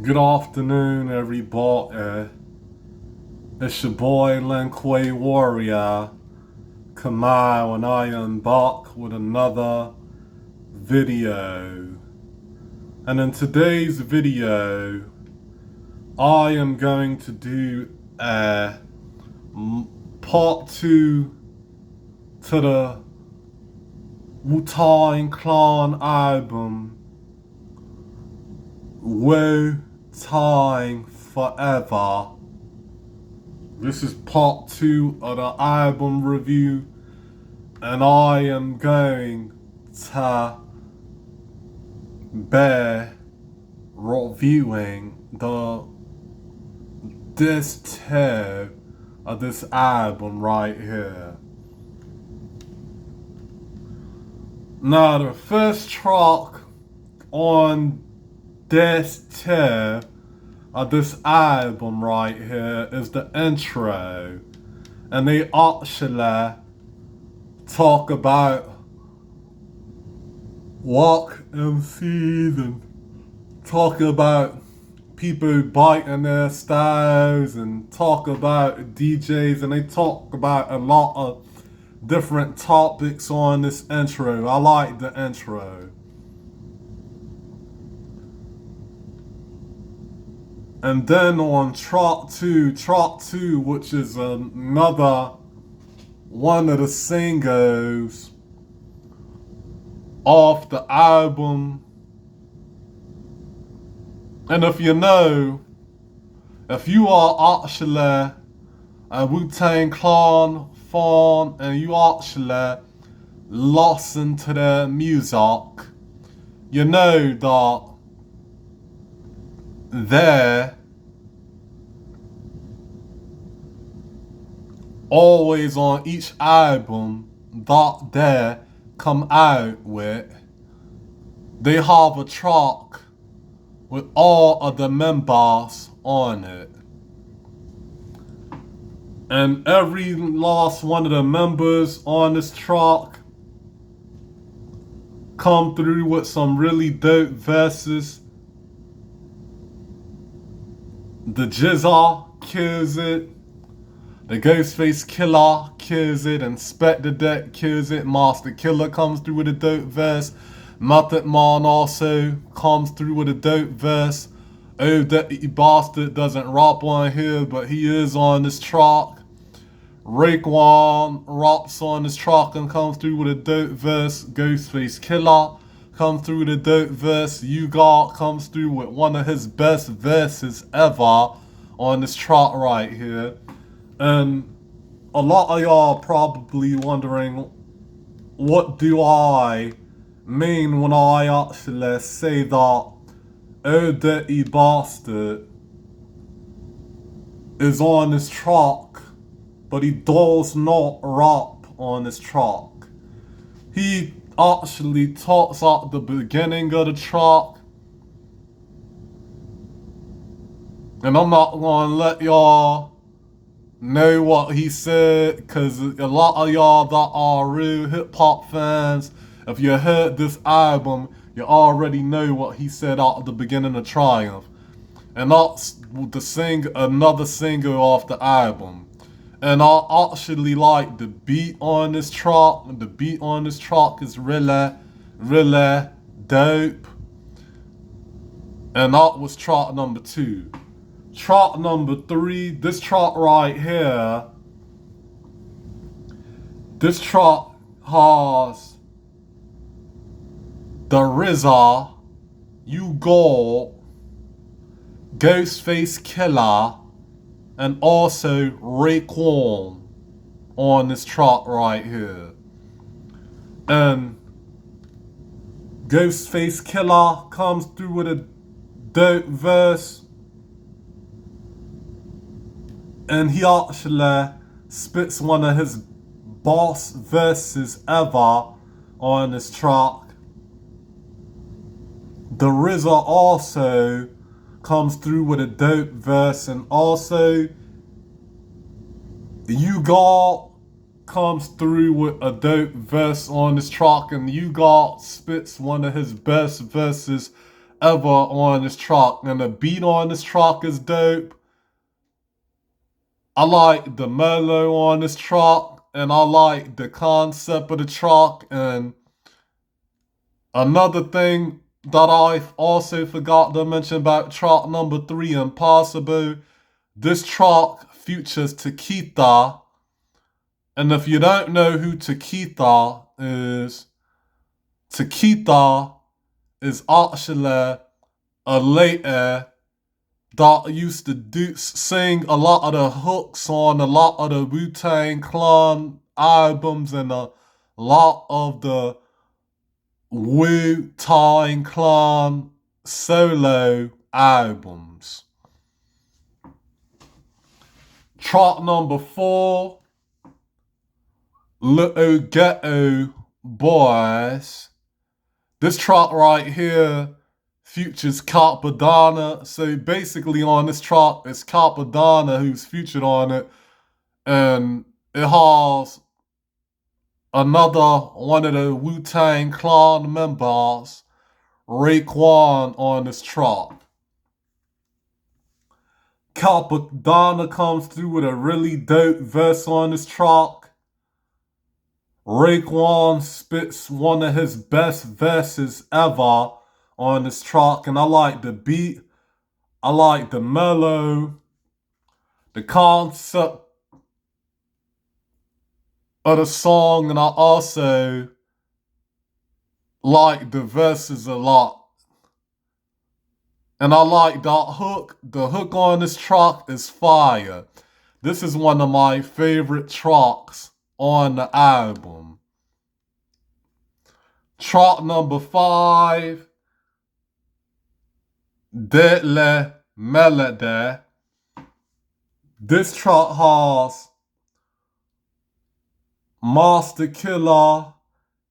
Good afternoon, everybody. It's your boy Linquay Warrior, Kamau, and I am back with another video. And in today's video, I am going to do a part 2 to the wu-tang Clan album, wu-tang Forever. This is part 2 of the album review, and I am going to be reviewing this two of this album right here. Now, the first track on this two of this album right here is the intro, and they actually talk about walk MCs and talk about people biting their styles and talk about DJs, and they talk about a lot of different topics on this intro. I like the intro. And then on track two, which is another one of the singles off the album. And if you are actually a Wu-Tang Clan fan and you actually listen to their music, you know that they're always on each album that they come out with, they have a track with all of the members on it. And every last one of the members on this track come through with some really dope verses. The Jizza kills it. The Ghostface Killer kills it. Inspector Deck kills it. Master Killer comes through with a dope verse. Method Man also comes through with a dope verse. Oh, Dirty Bastard doesn't rap on here, but he is on this track. Raekwon raps on this track and comes through with a dope verse. Ghostface Killer comes through with a dope verse. U-God comes through with one of his best verses ever on this track right here. And a lot of y'all probably wondering, what do I mean when I actually say that Oh Dirty Bastard is on this track, but he does not rap on this track. He actually talks at the beginning of the track, and I'm not gonna let y'all know what he said, cause a lot of y'all that are real hip-hop fans, if you heard this album, you already know what he said at the beginning of Triumph. And that's another single off the album. And I actually like the beat on this track. The beat on this track is really, really dope. And that was track number 2. Track number 3, this track right here. This track has the RZA, U-God, Ghostface Killer, and also Raekwon on this track right here. And Ghostface Killer comes through with a dope verse, and he actually spits one of his boss verses ever on this track. The RZA also comes through with a dope verse, and also U-God comes through with a dope verse on this track, and U-God spits one of his best verses ever on this track. And the beat on this track is dope. I like the mellow on this track, and I like the concept of the track. And another thing that I also forgot to mention about track number 3, Impossible, this track features Takita. And if you don't know who Takita is actually a lady that used to sing a lot of the hooks on a lot of the Wu-Tang Clan albums and a lot of the Wu-Tang Clan solo albums. Track number 4, Little Ghetto Boys. This track right here features Capadonna. So basically on this track, it's Capadonna who's featured on it. And it has another one of the Wu-Tang Clan members, Raekwon, on this track. Capadonna comes through with a really dope verse on this track. Raekwon spits one of his best verses ever on this track, and I like the beat, I like the mellow, the concept of the song, and I also like the verses a lot. And I like that hook. The hook on this track is fire. This is one of my favorite tracks on the album. Track number 5, Deadly Melody. This track has Master Killer,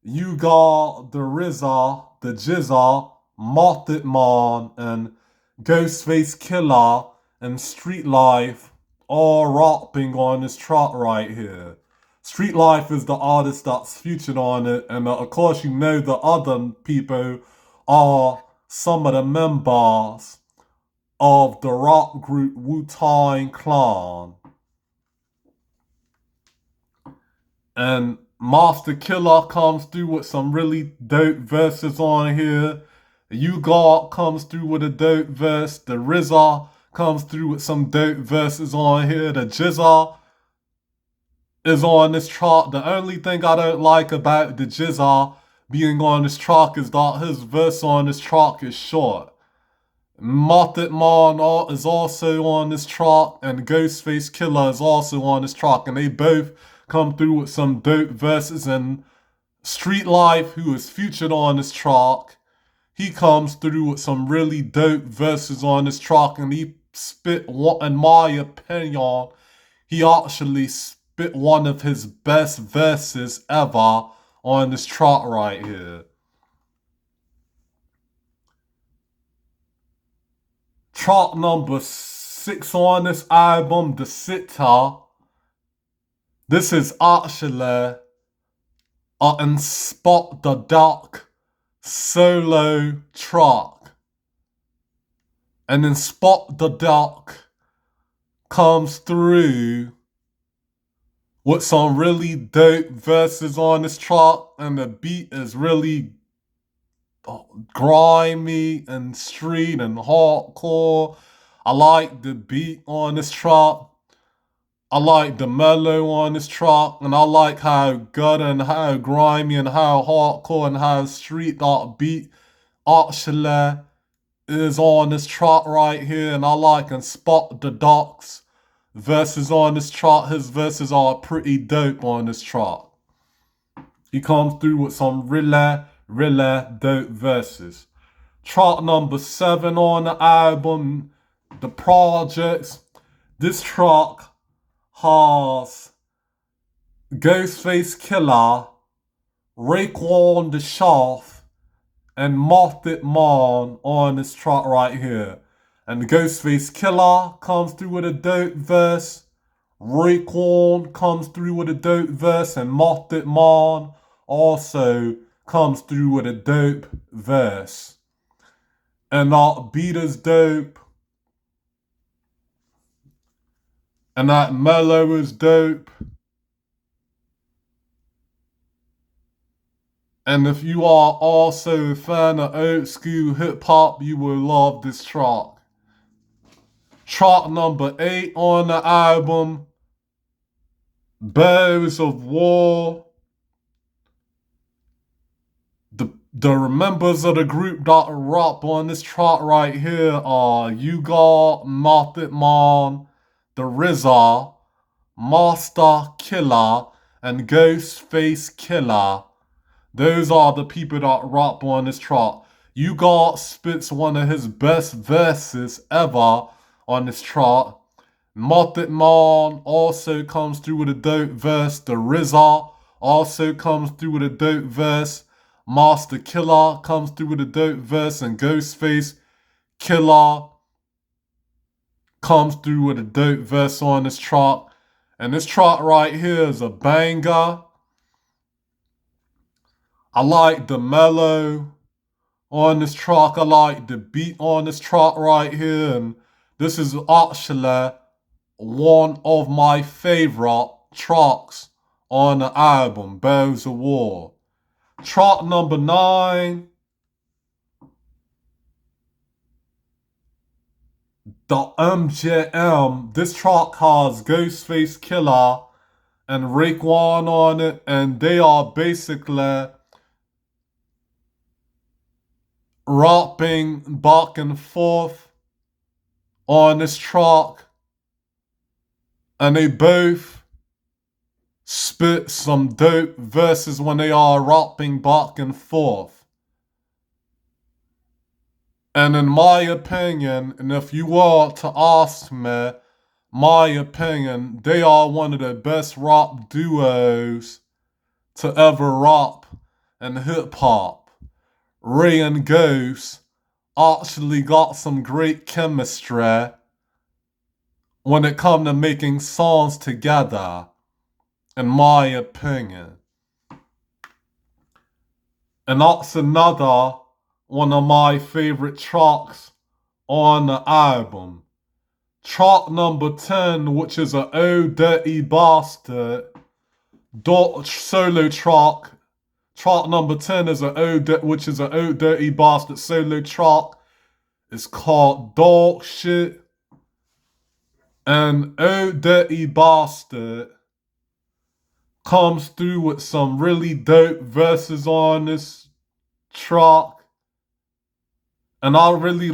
You Got the RZA, the Jizza, Method Man, and Ghostface Killer and Street Life all rapping on this track right here. Street Life is the artist that's featured on it, and of course you know the other people are some of the members of the rap group Wu-Tang Clan. And Master Killer comes through with some really dope verses on here. You Got comes through with a dope verse. The RZA comes through with some dope verses on here. The Jizza is on this track. The only thing I don't like about the Jizza being on this track is that his verse on this track is short. Method Man is also on this track, and Ghostface Killer is also on this track, and they both come through with some dope verses. And Street Life, who is featured on this track, he comes through with some really dope verses on this track, and he spit, in my opinion, he actually spit one of his best verses ever on this track right here. Track number 6 on this album, The Sitter. This is actually an Spot the Duck solo track. And then Spot the Duck comes through with some really dope verses on this track, and the beat is really grimy and street and hardcore. I like the beat on this track. I like the mellow on this track, and I like how good and how grimy and how hardcore and how street that beat actually is on this track right here. And I like and Spot the Duck's verses on this track. His verses are pretty dope on this track. He comes through with some really dope verses. Track number 7 on the album, The Projects. This track has Ghostface Killer, Raekwon the Shaft, and Method Man on this track right here. And Ghostface Killer comes through with a dope verse. Raekwon comes through with a dope verse, and Method Man also comes through with a dope verse. And that beat is dope. And that mellow is dope. And if you are also a fan of old school hip hop, you will love this track. Track number 8 on the album, Bows of War. The members of the group that rap on this track right here are Yuga, Method Man, The RZA, Master Killer, and Ghostface Killer. Those are the people that rap on this track. Yuga spits one of his best verses ever on this track. Method Man also comes through with a dope verse. The RZA also comes through with a dope verse. Master Killer comes through with a dope verse. And Ghostface Killer comes through with a dope verse on this track. And this track right here is a banger. I like the mellow on this track. I like the beat on this track right here. And this is actually one of my favorite tracks on the album, Bows of War. Track number 9, the MJM. This track has Ghostface Killer and Raekwon on it, and they are basically rapping back and forth on this track. And they both spit some dope verses when they are rapping back and forth. And in my opinion, and if you were to ask me, my opinion, they are one of the best rap duos to ever rap in hip hop. Ray and Ghost actually got some great chemistry when it comes to making songs together, in my opinion. And that's another one of my favorite tracks on the album. Track number 10, which is an Oh Dirty Bastard solo track. Track number 10 is which is an Oh Dirty Bastard solo track. It's called Dog Shit. And Oh Dirty Bastard comes through with some really dope verses on this track. And I actually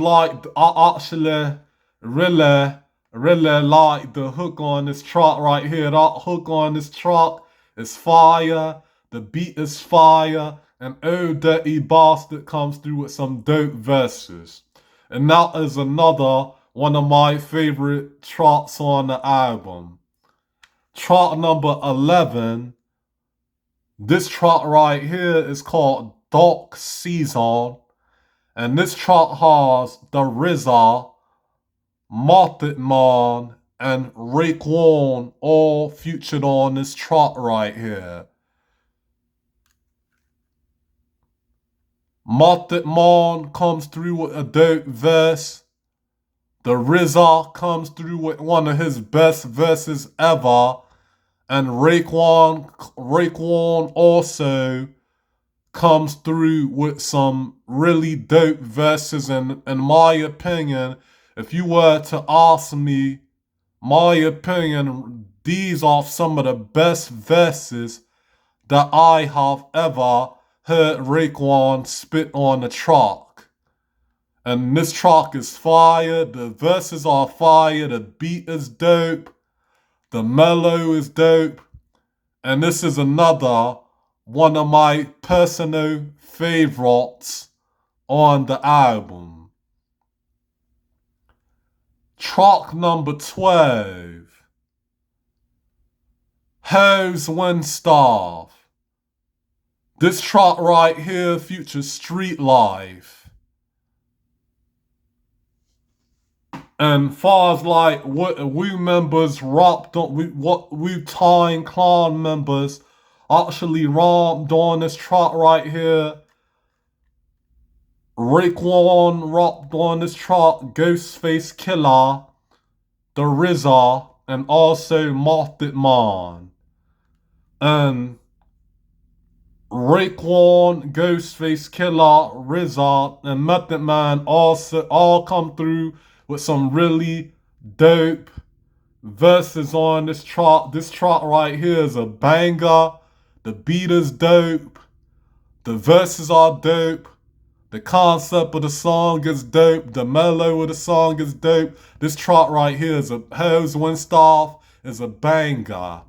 really like the hook on this track right here. That hook on this track is fire. The beat is fire. And Oh Dirty Bastard comes through with some dope verses. And that is another one of my favorite tracks on the album. Track number 11. This track right here is called Dark Season. And this track has the RZA, Method Man, and Raekwon all featured on this track right here. Method Man comes through with a dope verse. The RZA comes through with one of his best verses ever. And Raekwon also comes through with some really dope verses. And in my opinion, if you were to ask me, my opinion, these are some of the best verses that I have ever heard Raekwon spit on the track. And this track is fire, the verses are fire, the beat is dope, the mellow is dope, and this is another one of my personal favorites on the album. Track number 12, Hoes Winstaff. This track right here features Street Life. And far as like what Wu members rapped on, what wu-tang Clan members actually rapped on this track right here, Raekwon rapped on this track, Ghostface Killer, The RZA, and also Method Man. And Raekwon, Ghostface Killer, RZA, and Method Man also all come through with some really dope verses on this track. This track right here is a banger. The beat is dope. The verses are dope. The concept of the song is dope. The mellow of the song is dope. This track right here is a Hose Winstaff is a banger.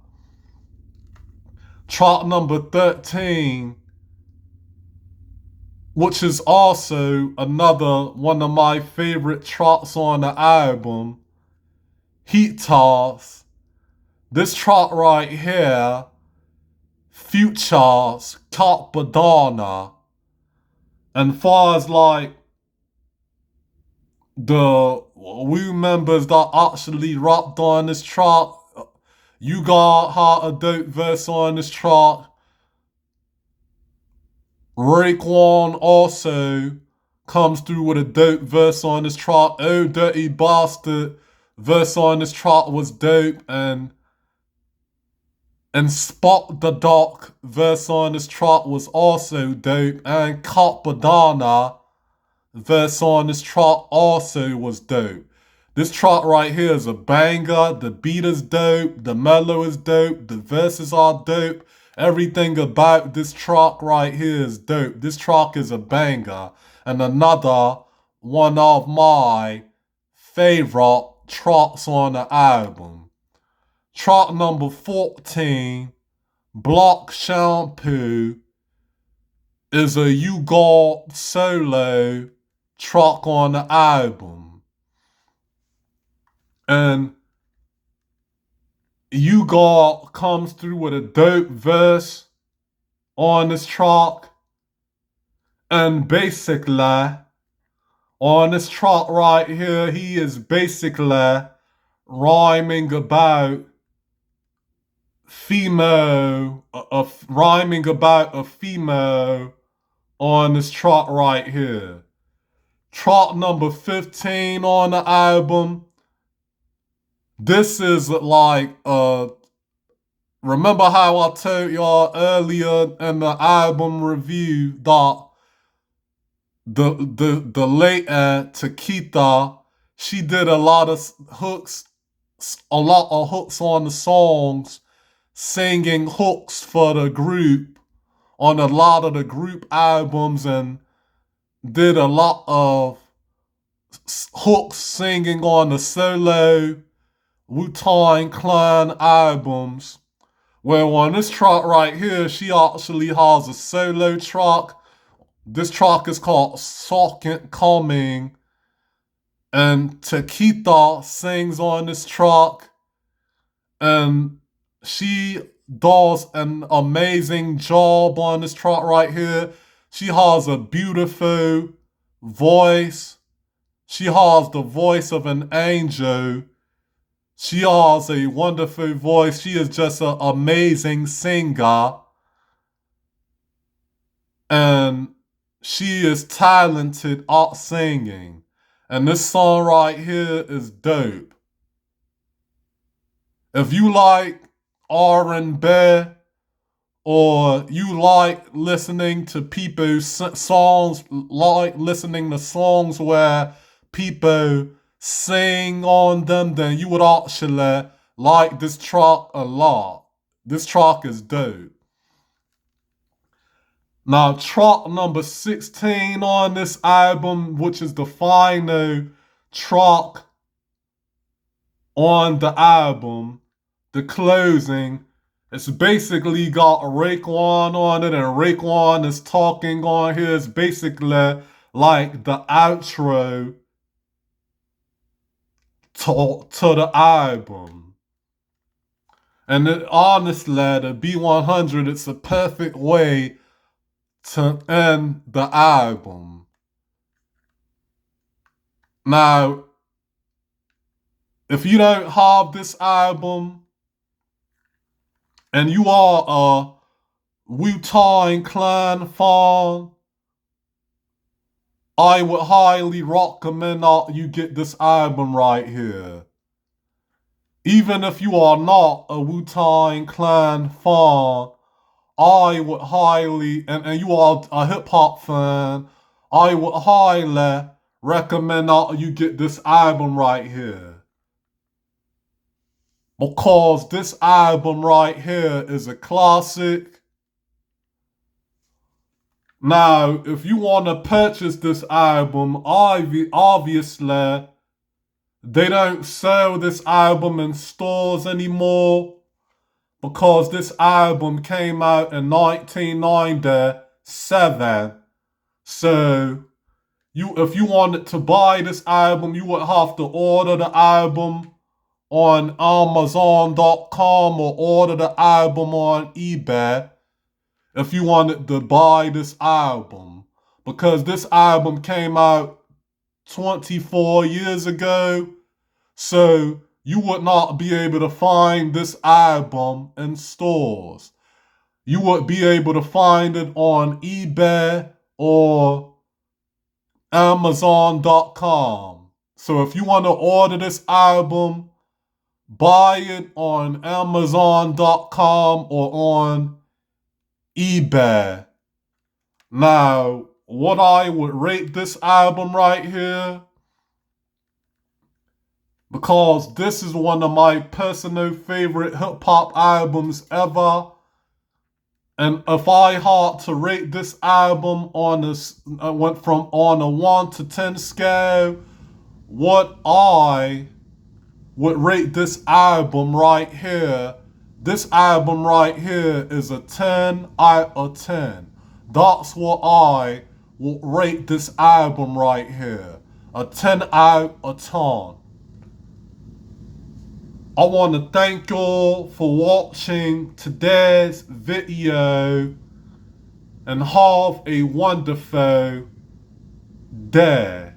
Track number 13, which is also another one of my favorite tracks on the album, Heat Toss. This track right here, Future's Top Badana. And far as like the Wu members that actually rapped on this track, you got had a dope verse on this track. Raekwon also comes through with a dope verse on this track. Oh Dirty Bastard verse on this track was dope, and Spot the Doc verse on this track was also dope, and Cop Badana verse on this track also was dope. This track right here is a banger. The beat is dope. The mellow is dope. The verses are dope. Everything about this track right here is dope. This track is a banger. And another one of my favorite tracks on the album. Track number 14, Block Shampoo, is a You Got solo track on the album. And You Got comes through with a dope verse on this track. And basically, on this track right here, he is basically rhyming about rhyming about a female on this track right here. Track number 15 on the album. This is like remember how I told y'all earlier in the album review that the late Takita, she did a lot of hooks on the songs, singing hooks for the group on a lot of the group albums, and did a lot of hooks singing on the solo Wu-Tang Clan albums. Where on this track right here, she actually has a solo track. This track is called Second Coming, and Takita sings on this track, and she does an amazing job on this track right here. She has a beautiful voice. She has the voice of an angel. She has a wonderful voice. She is just an amazing singer. And she is talented at singing. And this song right here is dope. If you like R&B, or you like listening to people's songs, like listening to songs where people sing on them, then you would actually like this track a lot. This track is dope. Now, track number 16 on this album, which is the final track on the album, the closing, it's basically got Raekwon on it, and Raekwon is talking on here. It's basically like the outro to the album. And honestly, the B100, it's a perfect way to end the album. Now, if you don't have this album, and you are a Wu-Tang Clan fan, I would highly recommend that you get this album right here. Even if you are not a Wu-Tang Clan fan, I would highly, and you are a hip-hop fan, I would highly recommend that you get this album right here. Because this album right here is a classic. Now, if you want to purchase this album, obviously, they don't sell this album in stores anymore because this album came out in 1997. So, if you wanted to buy this album, you would have to order the album on Amazon.com or order the album on eBay if you wanted to buy this album. Because this album came out 24 years ago, so you would not be able to find this album in stores. You would be able to find it on eBay or Amazon.com. So if you want to order this album, buy it on Amazon.com or on eBay. Now, what I would rate this album right here, because this is one of my personal favorite hip-hop albums ever. And if I had to rate this album on a 1 to 10 scale, what I would rate this album right here, this album right here is a 10 out of 10. That's what I would rate this album right here, a 10 out of 10. I want to thank y'all for watching today's video and have a wonderful day.